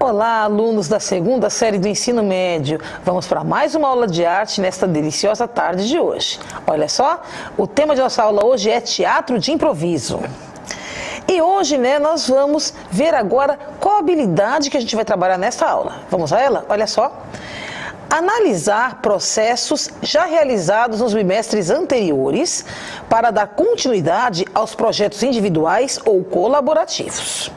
Olá, alunos da segunda série do ensino médio. Vamos para mais uma aula de arte nesta deliciosa tarde de hoje. Olha só, o tema de nossa aula hoje é teatro de improviso. E hoje, nós vamos ver agora qual habilidade que a gente vai trabalhar nesta aula. Vamos a ela? Olha só. Analisar processos já realizados nos bimestres anteriores para dar continuidade aos projetos individuais ou colaborativos.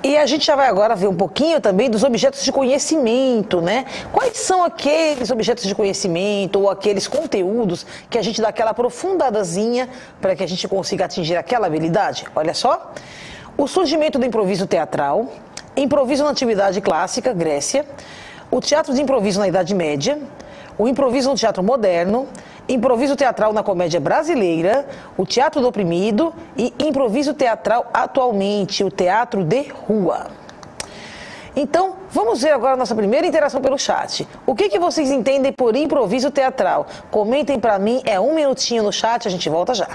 E a gente já vai agora ver um pouquinho também dos objetos de conhecimento, né? Quais são aqueles objetos de conhecimento ou aqueles conteúdos que a gente dá aquela aprofundadazinha para que a gente consiga atingir aquela habilidade? Olha só, o surgimento do improviso teatral, improviso na Antiguidade Clássica, Grécia, o teatro de improviso na Idade Média, o improviso no teatro moderno, improviso teatral na comédia brasileira, o teatro do oprimido e improviso teatral atualmente, o teatro de rua. Então, vamos ver agora a nossa primeira interação pelo chat. O que vocês entendem por improviso teatral? Comentem para mim, é 1 minutinho no chat, a gente volta já.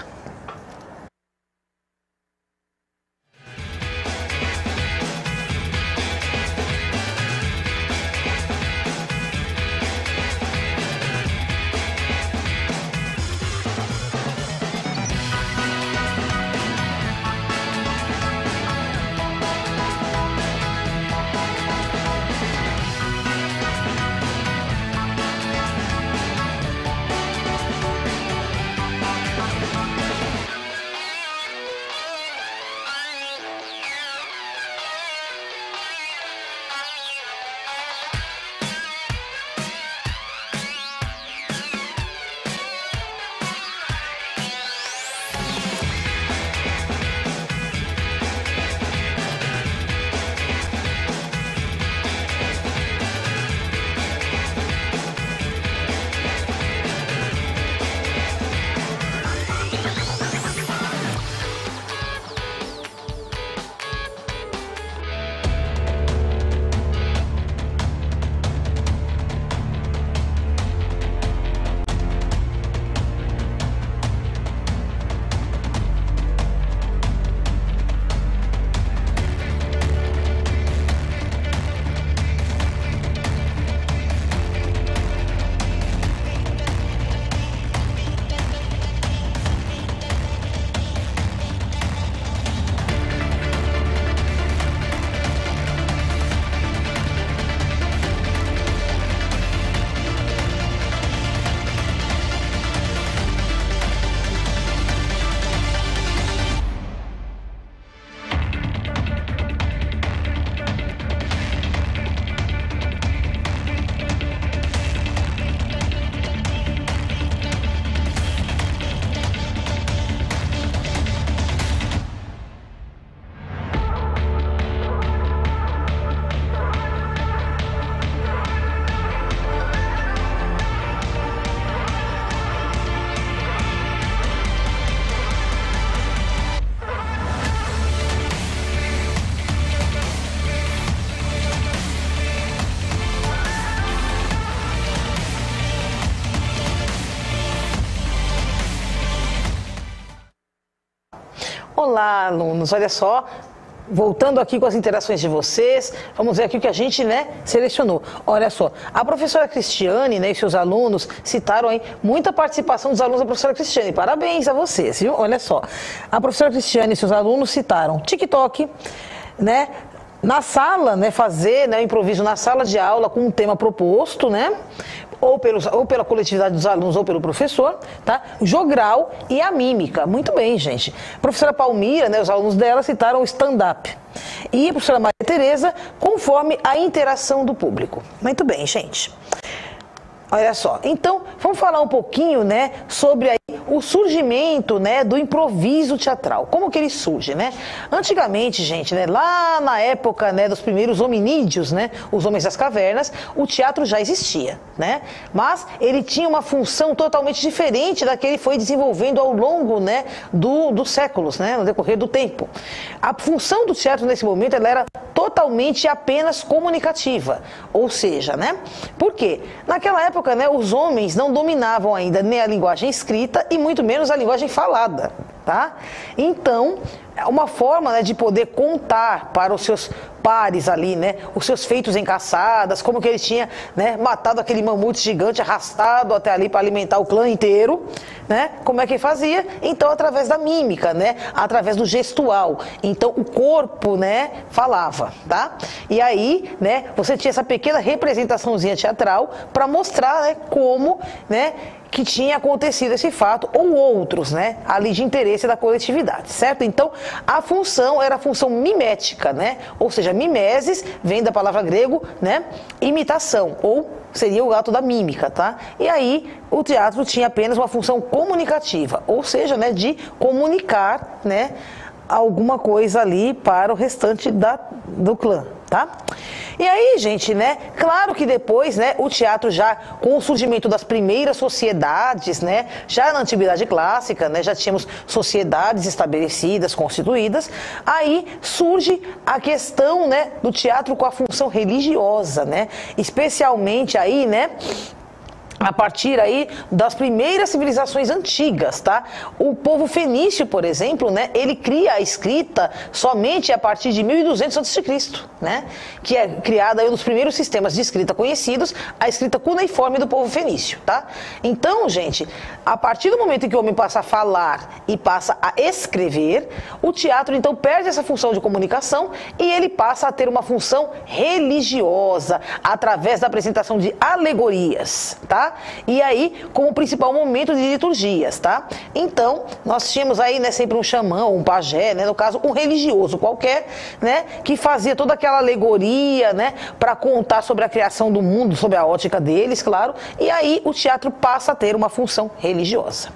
Olá, alunos, olha só, voltando aqui com as interações de vocês, vamos ver aqui o que a gente, selecionou. Olha só, a professora Cristiane, e seus alunos citaram aí muita participação dos alunos da professora Cristiane. Parabéns a vocês, viu? Olha só, a professora Cristiane e seus alunos citaram TikTok, na sala, fazer o improviso na sala de aula com um tema proposto, ou pela coletividade dos alunos ou pelo professor, tá? Jogral e a mímica. Muito bem, gente. A professora Palmira, os alunos dela citaram o stand-up. E a professora Maria Tereza, conforme a interação do público. Muito bem, gente. Olha só, então vamos falar um pouquinho, sobre aí o surgimento, do improviso teatral. Como que ele surge, Antigamente, gente, lá na época, dos primeiros hominídeos, os homens das cavernas, o teatro já existia, Mas ele tinha uma função totalmente diferente da que ele foi desenvolvendo ao longo, dos séculos, no decorrer do tempo. A função do teatro nesse momento, ela era totalmente apenas comunicativa, ou seja, Por quê? Naquela época, os homens não dominavam ainda nem a linguagem escrita e muito menos a linguagem falada. tá? Então, é uma forma, né, de poder contar para os seus pares ali, né, os seus feitos em caçadas, como que ele tinha, né, matado aquele mamute gigante, arrastado até ali para alimentar o clã inteiro, né? Como é que ele fazia? Então, através da mímica, né, através do gestual. Então, o corpo, né, falava, tá? E aí, né, você tinha essa pequena representaçãozinha teatral para mostrar, né, como, né, que tinha acontecido esse fato, ou outros, né, ali de interesse da coletividade, certo? Então, a função era a função mimética, né, ou seja, mimesis vem da palavra grego, né, imitação, ou seria o ato da mímica, tá? E aí, o teatro tinha apenas uma função comunicativa, ou seja, né, de comunicar, né, alguma coisa ali para o restante do clã, tá? E aí, gente, né, claro que depois, né, o teatro já, com o surgimento das primeiras sociedades, né, já na Antiguidade Clássica, né, já tínhamos sociedades estabelecidas, constituídas, aí surge a questão, né, do teatro com a função religiosa, né, especialmente aí, né, a partir aí das primeiras civilizações antigas, tá? O povo fenício, por exemplo, né, ele cria a escrita somente a partir de 1200 a.C., né? Que é criada aí um dos primeiros sistemas de escrita conhecidos, a escrita cuneiforme do povo fenício, tá? Então, gente, a partir do momento em que o homem passa a falar e passa a escrever, o teatro então perde essa função de comunicação e ele passa a ter uma função religiosa através da apresentação de alegorias, tá? E aí, como principal momento de liturgias, tá? Então, nós tínhamos aí, né, sempre um xamã, um pajé, né, no caso, um religioso qualquer, né, que fazia toda aquela alegoria, né, para contar sobre a criação do mundo, sobre a ótica deles, claro, e aí o teatro passa a ter uma função religiosa.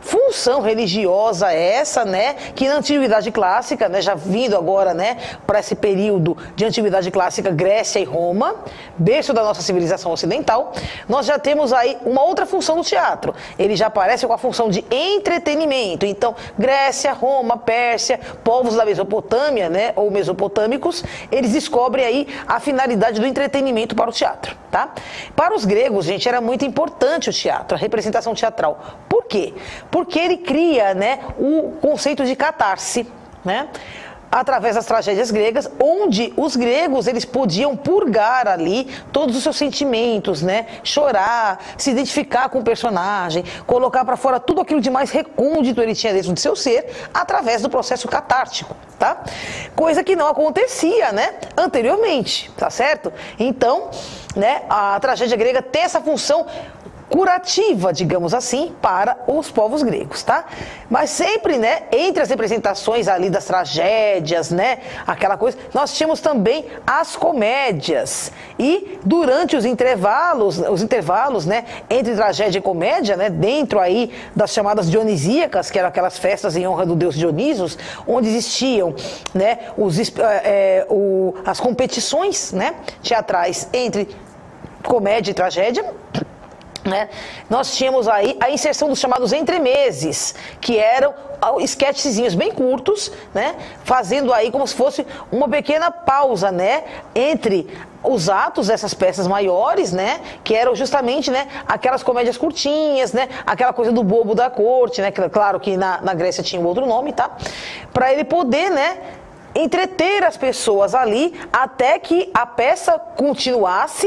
Função religiosa essa, né, que na Antiguidade Clássica, né, já vindo agora, né, para esse período de Antiguidade Clássica, Grécia e Roma, berço da nossa civilização ocidental, nós já temos aí uma outra função do teatro. Ele já aparece com a função de entretenimento. Então, Grécia, Roma, Pérsia, povos da Mesopotâmia, né, ou mesopotâmicos, eles descobrem aí a finalidade do entretenimento para o teatro, tá? Para os gregos, gente, era muito importante o teatro, a representação teatral. Por quê? Porque ele cria, né, o conceito de catarse, né, através das tragédias gregas, onde os gregos eles podiam purgar ali todos os seus sentimentos, né, chorar, se identificar com o personagem, colocar para fora tudo aquilo de mais recôndito ele tinha dentro de seu ser, através do processo catártico, tá? Coisa que não acontecia, né, anteriormente, tá certo? Então, né, a tragédia grega tem essa função curativa, digamos assim, para os povos gregos, tá? Mas sempre, né, entre as representações ali das tragédias, né, aquela coisa, nós tínhamos também as comédias. E durante os intervalos, né, entre tragédia e comédia, né, dentro aí das chamadas dionisíacas, que eram aquelas festas em honra do deus Dionisos, onde existiam, né, as competições, né, teatrais entre comédia e tragédia, né? Nós tínhamos aí a inserção dos chamados entremeses, que eram esquetezinhos bem curtos, né? Fazendo aí como se fosse uma pequena pausa, né, entre os atos dessas peças maiores, né, que eram justamente, né, aquelas comédias curtinhas, né, aquela coisa do bobo da corte, né, que, claro que na Grécia tinha um outro nome, tá? Para ele poder, né, entreter as pessoas ali até que a peça continuasse,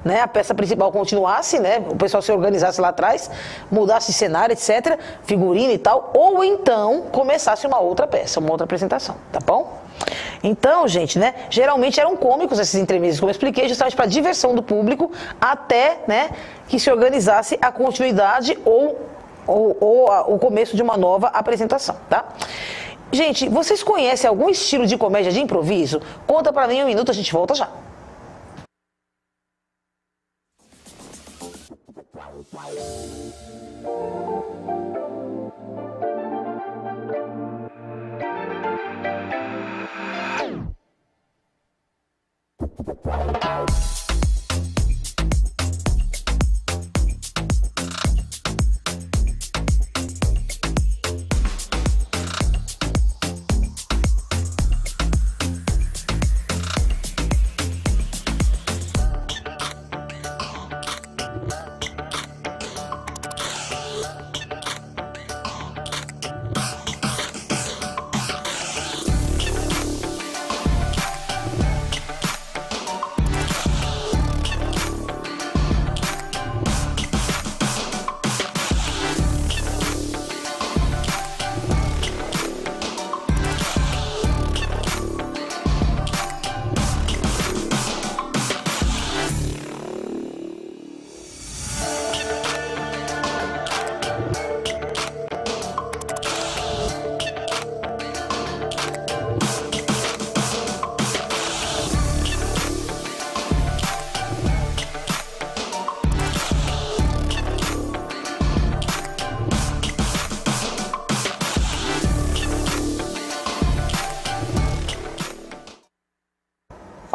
né, a peça principal continuasse, né, o pessoal se organizasse lá atrás, mudasse cenário, etc., figurino e tal, ou então começasse uma outra peça, uma outra apresentação, tá bom? Então, gente, né, geralmente eram cômicos esses entremeses, como eu expliquei, justamente para diversão do público, até, né, que se organizasse a continuidade ou o começo de uma nova apresentação, tá? Gente, vocês conhecem algum estilo de comédia de improviso? Conta pra mim em um minuto, a gente volta já.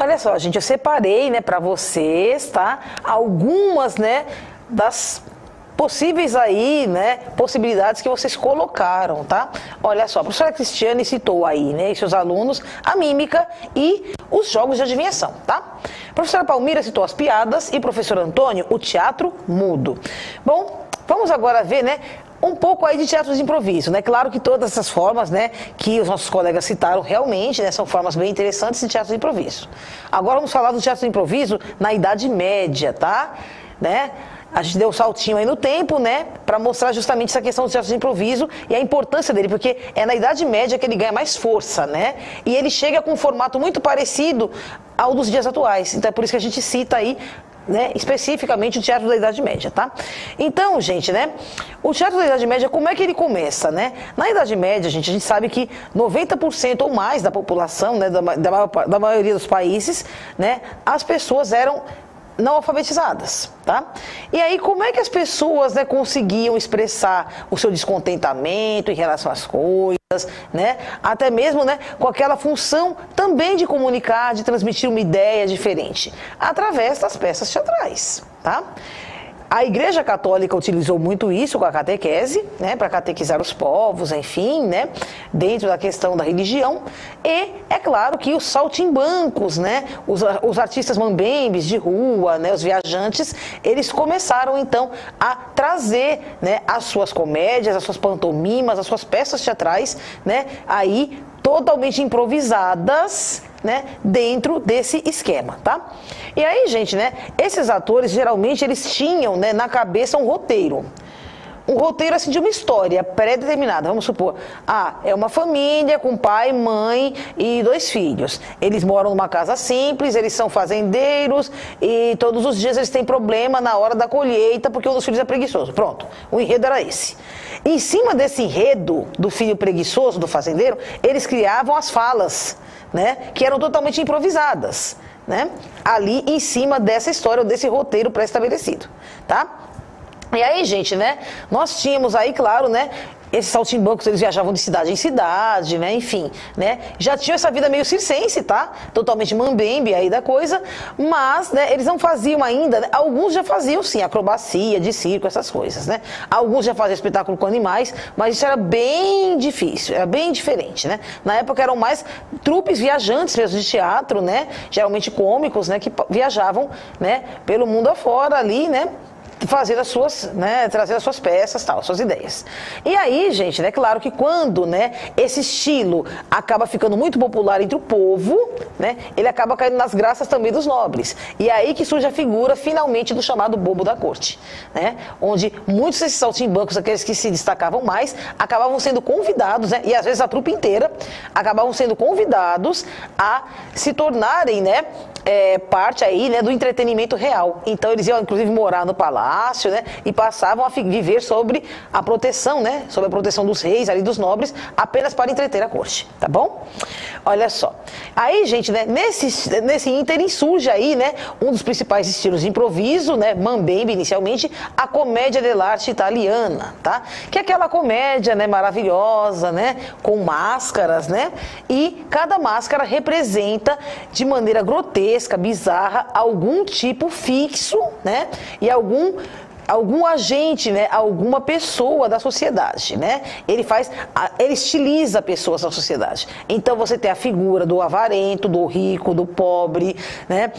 Olha só, gente, eu separei, né, para vocês, tá? Algumas, né, das possíveis aí, né, possibilidades que vocês colocaram, tá? Olha só, a professora Cristiane citou aí, né, e seus alunos, a mímica e os jogos de adivinhação, tá? A professora Palmira citou as piadas e o professor Antônio, o teatro mudo. Bom, vamos agora ver, né, um pouco aí de teatro de improviso, né? Claro que todas essas formas, né, que os nossos colegas citaram realmente, né, são formas bem interessantes de teatro de improviso. Agora vamos falar do teatro de improviso na Idade Média, tá? Né? A gente deu um saltinho aí no tempo, né, para mostrar justamente essa questão do teatro de improviso e a importância dele, porque é na Idade Média que ele ganha mais força, né? E ele chega com um formato muito parecido ao dos dias atuais. Então é por isso que a gente cita aí, né, especificamente o teatro da Idade Média, tá? Então, gente, né, o teatro da Idade Média, como é que ele começa, né? Na Idade Média, gente, a gente sabe que 90% ou mais da população, né, da maioria dos países, né, as pessoas eram não alfabetizadas, tá? E aí, como é que as pessoas, né, conseguiam expressar o seu descontentamento em relação às coisas, né? Até mesmo, né, com aquela função também de comunicar, de transmitir uma ideia diferente, através das peças teatrais, tá? A Igreja Católica utilizou muito isso com a catequese, né, para catequizar os povos, enfim, né, dentro da questão da religião. E é claro que os saltimbancos, né, os artistas mambembes de rua, né, os viajantes, eles começaram então a trazer, né, as suas comédias, as suas pantomimas, as suas peças teatrais, né, aí totalmente improvisadas, né, dentro desse esquema, tá? E aí, gente, né, esses atores, geralmente, eles tinham, né, na cabeça um roteiro. Um roteiro, assim, de uma história pré-determinada. Vamos supor, é uma família com pai, mãe e 2 filhos. Eles moram numa casa simples, eles são fazendeiros e todos os dias eles têm problema na hora da colheita porque um dos filhos é preguiçoso. Pronto, o enredo era esse. Em cima desse enredo do filho preguiçoso, do fazendeiro, eles criavam as falas, né, que eram totalmente improvisadas, né, ali em cima dessa história, ou desse roteiro pré-estabelecido, tá? E aí, gente, né, nós tínhamos aí, claro, né, esses saltimbancos, eles viajavam de cidade em cidade, né, enfim, né, já tinham essa vida meio circense, tá, totalmente mambembe aí da coisa, mas, né, eles não faziam ainda, né? Alguns já faziam, sim, acrobacia, de circo, essas coisas, né, alguns já faziam espetáculo com animais, mas isso era bem difícil, era bem diferente, né, na época eram mais trupes viajantes mesmo de teatro, né, geralmente cômicos, né, que viajavam, né, pelo mundo afora ali, né, fazer as suas, né, trazer as suas peças, tal, as suas ideias. E aí, gente, né, claro que quando, né, esse estilo acaba ficando muito popular entre o povo, né, ele acaba caindo nas graças também dos nobres. E é aí que surge a figura, finalmente, do chamado bobo da corte, né, onde muitos desses saltimbancos, aqueles que se destacavam mais, acabavam sendo convidados, né, e às vezes a trupe inteira, acabavam sendo convidados a se tornarem, né, parte aí, né, do entretenimento real. Então eles iam, inclusive, morar no palácio, né, e passavam a viver sobre a proteção, né, sobre a proteção dos reis, ali dos nobres, apenas para entreter a corte, tá bom? Olha só. Aí, gente, né, nesse ínterim surge aí, né, um dos principais estilos de improviso, né, mambembe inicialmente, a comédia dell'arte italiana, tá? Que é aquela comédia, né, maravilhosa, né, com máscaras, né, e cada máscara representa de maneira grotesca, bizarra, algum tipo fixo, né, e algum agente, né, alguma pessoa da sociedade, né? Ele estiliza pessoas da sociedade. Então você tem a figura do avarento, do rico, do pobre, né?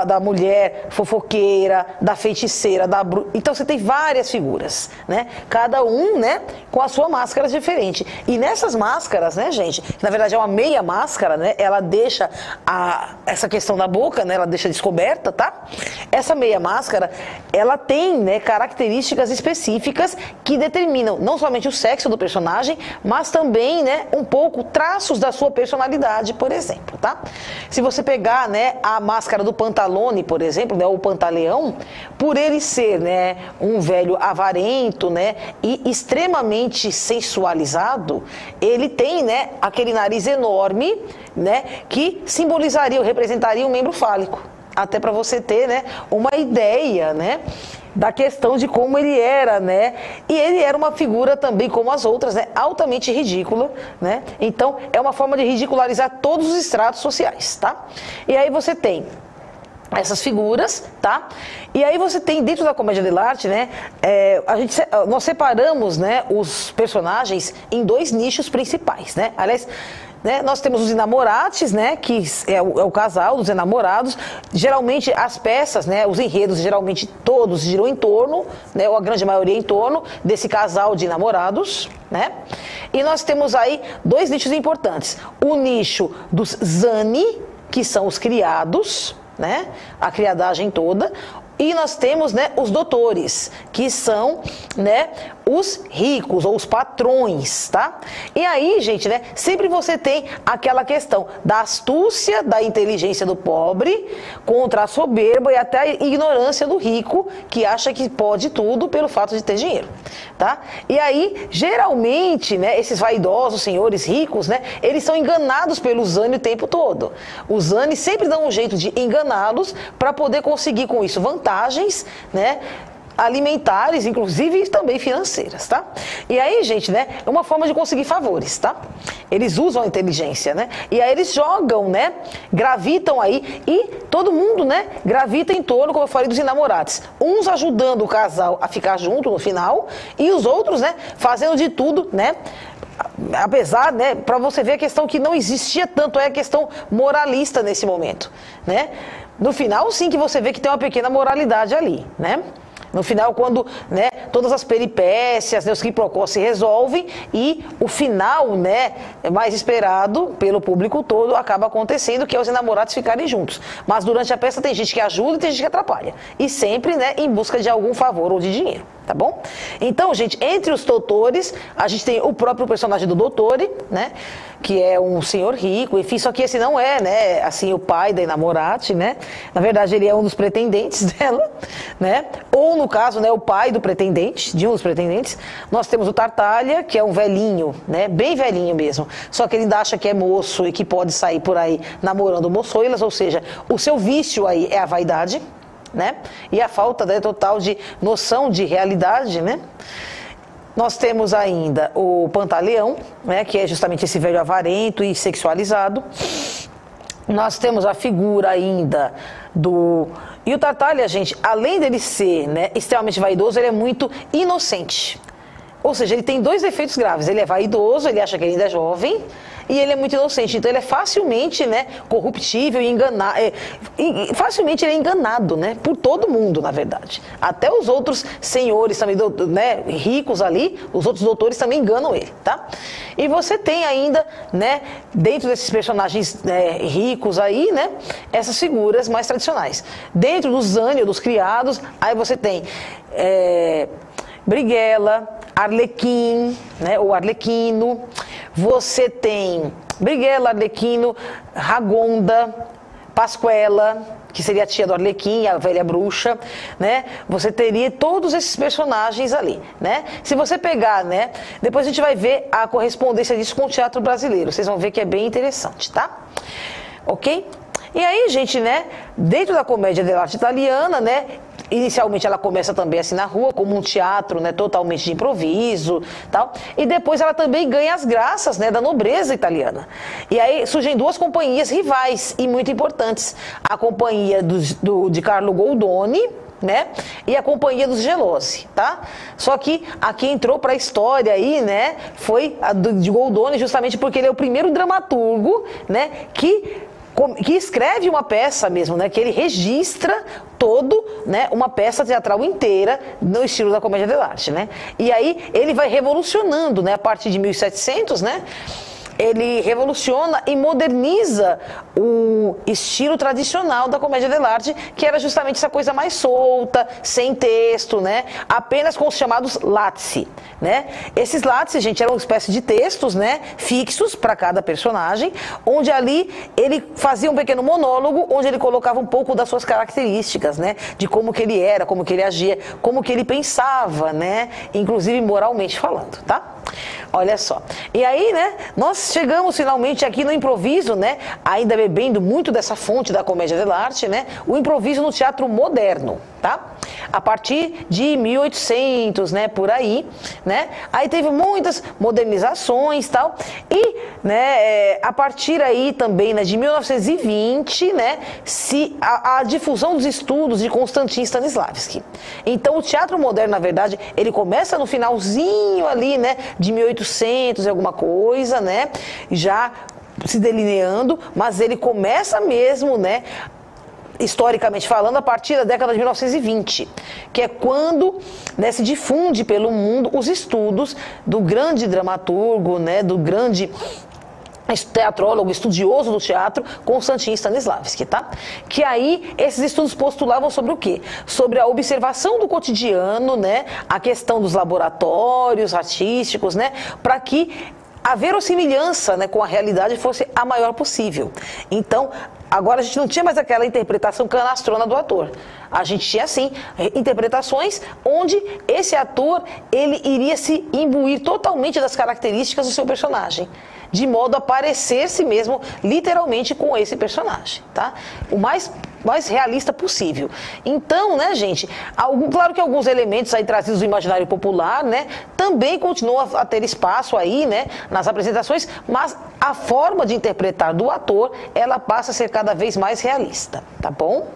Da mulher fofoqueira, da feiticeira, então você tem várias figuras, né? Cada um, né, com a sua máscara diferente. E nessas máscaras, né, gente, que na verdade é uma meia máscara, né? Ela deixa essa questão da boca, né? Ela deixa descoberta, tá? Essa meia máscara, ela tem, né, características específicas que determinam não somente o sexo do personagem, mas também, né, um pouco traços da sua personalidade, por exemplo, tá? Se você pegar, né, a máscara do Pantalone, por exemplo, né, o Pantaleão, por ele ser, né, um velho avarento, né, e extremamente sensualizado, ele tem, né, aquele nariz enorme, né, que simbolizaria ou representaria um membro fálico. até para você ter, né, uma ideia, né, da questão de como ele era, né? E ele era uma figura também, como as outras, né? Altamente ridícula, né? Então, é uma forma de ridicularizar todos os estratos sociais, tá? E aí você tem essas figuras, tá? E aí você tem dentro da comédia dell'arte, né? Nós separamos, né, os personagens em dois nichos principais, né? Aliás, né, nós temos os inamorates, né, que é o casal dos enamorados. Geralmente as peças, né, os enredos, geralmente todos giram em torno, né, ou a grande maioria em torno desse casal de namorados, né? E nós temos aí dois nichos importantes. O nicho dos zani, que são os criados, né, a criadagem toda. E nós temos, né, os doutores, que são, né, os ricos ou os patrões, tá? E aí, gente, né, sempre você tem aquela questão da astúcia, da inteligência do pobre contra a soberba e até a ignorância do rico, que acha que pode tudo pelo fato de ter dinheiro, tá? E aí, geralmente, né, esses vaidosos senhores ricos, né, eles são enganados pelo Zani o tempo todo. Os Zani sempre dão um jeito de enganá-los para poder conseguir com isso vantagens, né, alimentares, inclusive e também financeiras, tá? E aí, gente, né, é uma forma de conseguir favores, tá? Eles usam a inteligência, né? E aí eles jogam, né, gravitam aí e todo mundo, né, gravita em torno, como eu falei, dos enamorados. Uns ajudando o casal a ficar junto no final e os outros, né, fazendo de tudo, né, apesar, né, para você ver a questão que não existia tanto, é a questão moralista nesse momento, né? No final, sim, que você vê que tem uma pequena moralidade ali, né? No final, quando, né, todas as peripécias, né, os quiprocós se resolvem e o final, né, mais esperado pelo público todo acaba acontecendo, que é os enamorados ficarem juntos. Mas durante a peça tem gente que ajuda e tem gente que atrapalha. E sempre, né, em busca de algum favor ou de dinheiro, tá bom? Então, gente, entre os doutores, a gente tem o próprio personagem do doutore, né, que é um senhor rico, enfim, só que esse não é, né, assim, o pai da enamorate, né? Na verdade, ele é um dos pretendentes dela, né? Ou, no caso, né, o pai do pretendente, de um dos pretendentes. Nós temos o Tartaglia, que é um velhinho, né? Bem velhinho mesmo. Só que ele ainda acha que é moço e que pode sair por aí namorando moçoilas, ou seja, o seu vício aí é a vaidade, né? E a falta, né, total de noção de realidade, né? Nós temos ainda o Pantaleão, né, que é justamente esse velho avarento e sexualizado. Nós temos a figura ainda do... E o Tartaglia, gente, além dele ser, né, extremamente vaidoso, ele é muito inocente. Ou seja, ele tem dois defeitos graves. Ele é vaidoso, ele acha que ele ainda é jovem, e ele é muito inocente. Então ele é facilmente, né, corruptível e enganado. Facilmente ele é enganado, né, por todo mundo, na verdade. Até os outros senhores também, né, ricos ali, os outros doutores também enganam ele, tá? E você tem ainda, né, dentro desses personagens, né, ricos aí, né, essas figuras mais tradicionais. Dentro dos Zani, dos criados, aí você tem Brighella, Arlequim, né, ou Arlequino. Você tem Brighella, Arlequino, Ragonda, Pasquela, que seria a tia do Arlequim, a velha bruxa, né? Você teria todos esses personagens ali, né? Se você pegar, né? Depois a gente vai ver a correspondência disso com o teatro brasileiro. Vocês vão ver que é bem interessante, tá? Ok? E aí, gente, né? Dentro da comédia dell'arte italiana, né? Inicialmente ela começa também assim na rua, como um teatro, né, totalmente de improviso, tal. E depois ela também ganha as graças, né, da nobreza italiana. E aí surgem duas companhias rivais e muito importantes. A companhia de Carlo Goldoni, né, e a companhia dos Gelosi, tá? Só que a que entrou para a história aí, né, foi a de Goldoni, justamente porque ele é o primeiro dramaturgo, né, que escreve uma peça mesmo, né? Que ele registra todo, né, uma peça teatral inteira no estilo da comédia dell'arte, né? E aí ele vai revolucionando, né? A partir de 1700, né? Ele revoluciona e moderniza o estilo tradicional da comédia dell'arte, que era justamente essa coisa mais solta, sem texto, né? Apenas com os chamados lazzi, né? Esses lazzi, gente, eram uma espécie de textos, né, fixos para cada personagem, onde ali ele fazia um pequeno monólogo, onde ele colocava um pouco das suas características, né? De como que ele era, como que ele agia, como que ele pensava, né? Inclusive moralmente falando, tá? Olha só. E aí, né, nós chegamos finalmente aqui no improviso, né, ainda bebendo muito dessa fonte da comédia dell'arte, né, o improviso no teatro moderno, tá? A partir de 1800, né, por aí, né, aí teve muitas modernizações e tal, e, né, a partir aí também, né, de 1920, né, a difusão dos estudos de Konstantin Stanislavski. Então, o teatro moderno, na verdade, ele começa no finalzinho ali, né, de 1800 e alguma coisa, né, já se delineando, mas ele começa mesmo, né, historicamente falando, a partir da década de 1920, que é quando, né, se difunde pelo mundo os estudos do grande dramaturgo, né, do grande teatrólogo, estudioso do teatro, Konstantin Stanislavski, tá? Que aí esses estudos postulavam sobre o quê? Sobre a observação do cotidiano, né, a questão dos laboratórios artísticos, né, para que a verossimilhança, né, com a realidade fosse a maior possível. Então, agora a gente não tinha mais aquela interpretação canastrona do ator. A gente tinha, sim, interpretações onde esse ator, ele iria se imbuir totalmente das características do seu personagem, de modo a parecer-se mesmo, literalmente, com esse personagem, tá? O mais realista possível. Então, né, gente, claro que alguns elementos aí trazidos do imaginário popular, né, também continuam a ter espaço aí, né, nas apresentações, mas a forma de interpretar do ator, ela passa a ser cada vez mais realista, tá bom?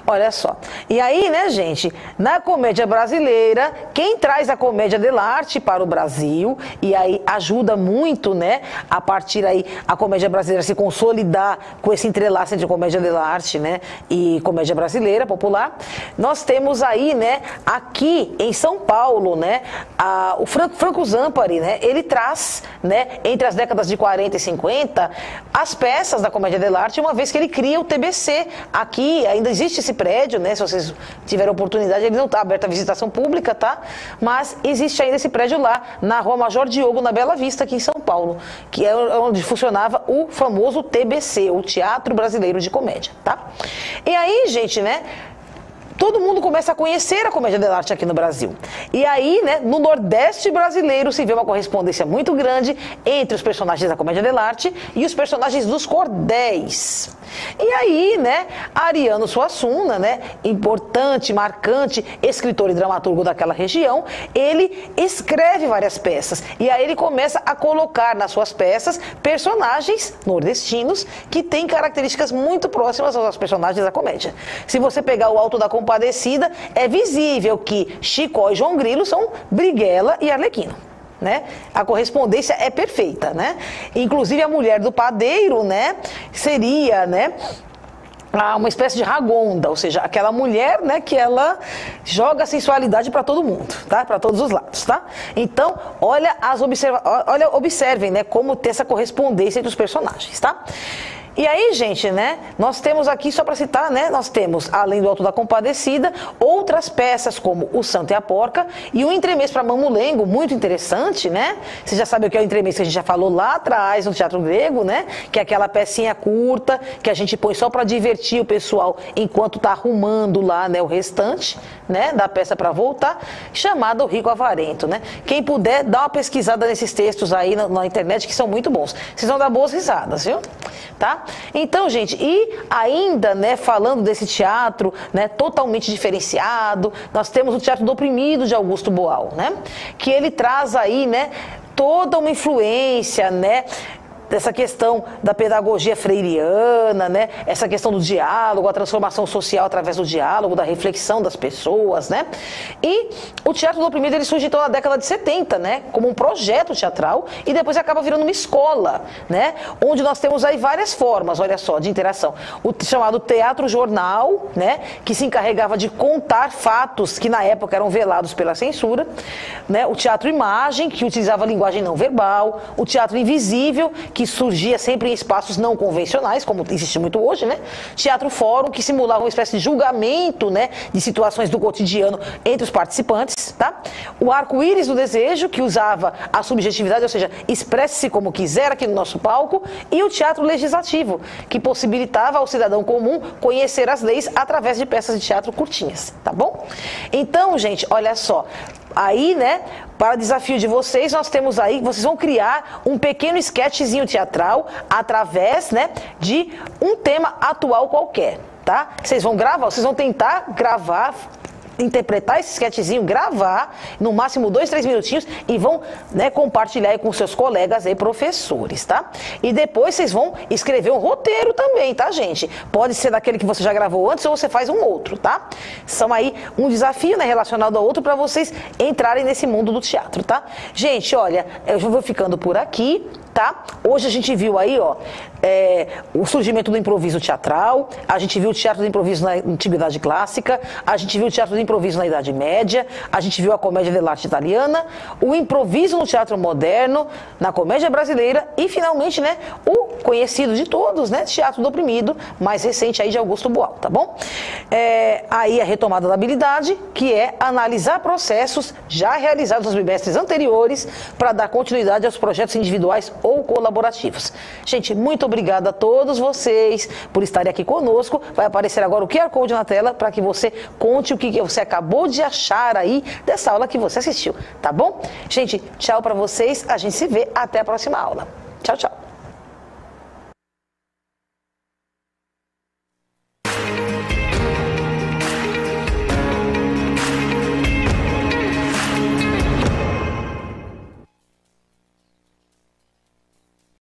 Olha só. E aí, né, gente, na comédia brasileira, quem traz a comédia dell'arte para o Brasil, e aí ajuda muito, né, a partir aí a comédia brasileira se consolidar com esse entrelaço entre comédia dell'arte, né, e comédia brasileira popular, nós temos aí, né, aqui em São Paulo, né, o Franco Zampari, né, ele traz, né, entre as décadas de 40 e 50, as peças da comédia dell'arte, uma vez que ele cria o TBC. Aqui ainda existe esse prédio, né? Se vocês tiverem oportunidade, ele não está aberto à visitação pública, tá? Mas existe ainda esse prédio lá, na Rua Major Diogo, na Bela Vista, aqui em São Paulo, que é onde funcionava o famoso TBC, o Teatro Brasileiro de Comédia, tá? E aí, gente, né, todo mundo começa a conhecer a comédia dell'arte aqui no Brasil. E aí, né, no Nordeste brasileiro se vê uma correspondência muito grande entre os personagens da comédia dell'arte e os personagens dos cordéis. E aí, né, Ariano Suassuna, né, importante, marcante escritor e dramaturgo daquela região, ele escreve várias peças. E aí ele começa a colocar nas suas peças personagens nordestinos que têm características muito próximas aos personagens da comédia. Se você pegar o Alto da Compadecida, é visível que Chicó e João Grilo são Brighella e Arlequino, né? A correspondência é perfeita, né? Inclusive a mulher do padeiro, né, seria, né, uma espécie de Ragonda, ou seja, aquela mulher, né, que ela joga a sensualidade para todo mundo, tá? Para todos os lados, tá? Então, observem, né, como ter essa correspondência entre os personagens, tá? E aí, gente, né, nós temos aqui, só para citar, né, nós temos, além do Alto da Compadecida, outras peças como O Santo e a Porca e o Entremês para Mamulengo, muito interessante, né? Você já sabe o que é o entremês, que a gente já falou lá atrás no teatro grego, né? Que é aquela pecinha curta que a gente põe só para divertir o pessoal enquanto tá arrumando lá, né, o restante, né, da peça para voltar, chamada O Rico Avarento, né? Quem puder, dá uma pesquisada nesses textos aí na internet, que são muito bons. Vocês vão dar boas risadas, viu? Tá? Então, gente, e ainda, né, falando desse teatro, né, totalmente diferenciado, nós temos o Teatro do Oprimido de Augusto Boal, né, que ele traz aí, né, toda uma influência, né, dessa questão da pedagogia freiriana, né? Essa questão do diálogo, a transformação social através do diálogo, da reflexão das pessoas, né? E o Teatro do Oprimido, ele surge então na década de 70, né? Como um projeto teatral e depois acaba virando uma escola, né? Onde nós temos aí várias formas, olha só, de interação. O chamado teatro jornal, né? Que se encarregava de contar fatos que na época eram velados pela censura, né? O teatro imagem, que utilizava a linguagem não verbal, o teatro invisível, que surgia sempre em espaços não convencionais, como existe muito hoje, né? Teatro fórum, que simulava uma espécie de julgamento, né, de situações do cotidiano entre os participantes, tá? O arco-íris do desejo, que usava a subjetividade, ou seja, expresse-se como quiser aqui no nosso palco, e o teatro legislativo, que possibilitava ao cidadão comum conhecer as leis através de peças de teatro curtinhas, tá bom? Então, gente, olha só, Aí, né, para desafio de vocês, nós temos aí, vocês vão criar um pequeno sketchzinho teatral através, né, de um tema atual qualquer, tá? Vocês vão gravar, vocês vão tentar gravar, interpretar esse sketchzinho, gravar, no máximo 2, 3 minutinhos e vão, né, compartilhar aí com seus colegas aí, professores, tá? E depois vocês vão escrever um roteiro também, tá, gente? Pode ser daquele que você já gravou antes ou você faz um outro, tá? São aí um desafio, né, relacionado ao outro para vocês entrarem nesse mundo do teatro, tá? Gente, olha, eu já vou ficando por aqui, tá? Hoje a gente viu aí, ó, o surgimento do improviso teatral, a gente viu o teatro do improviso na Antiguidade Clássica, a gente viu o teatro do improviso na Idade Média, a gente viu a comédia dell'arte italiana, o improviso no teatro moderno, na comédia brasileira e, finalmente, né, o conhecido de todos, né, Teatro do Oprimido, mais recente aí de Augusto Boal, tá bom? Aí a retomada da habilidade, que é analisar processos já realizados nos bimestres anteriores para dar continuidade aos projetos individuais ou colaborativos. Gente, muito obrigada a todos vocês por estarem aqui conosco. Vai aparecer agora o QR Code na tela para que você conte o que você acabou de achar aí dessa aula que você assistiu, tá bom? Gente, tchau para vocês. A gente se vê até a próxima aula. Tchau, tchau.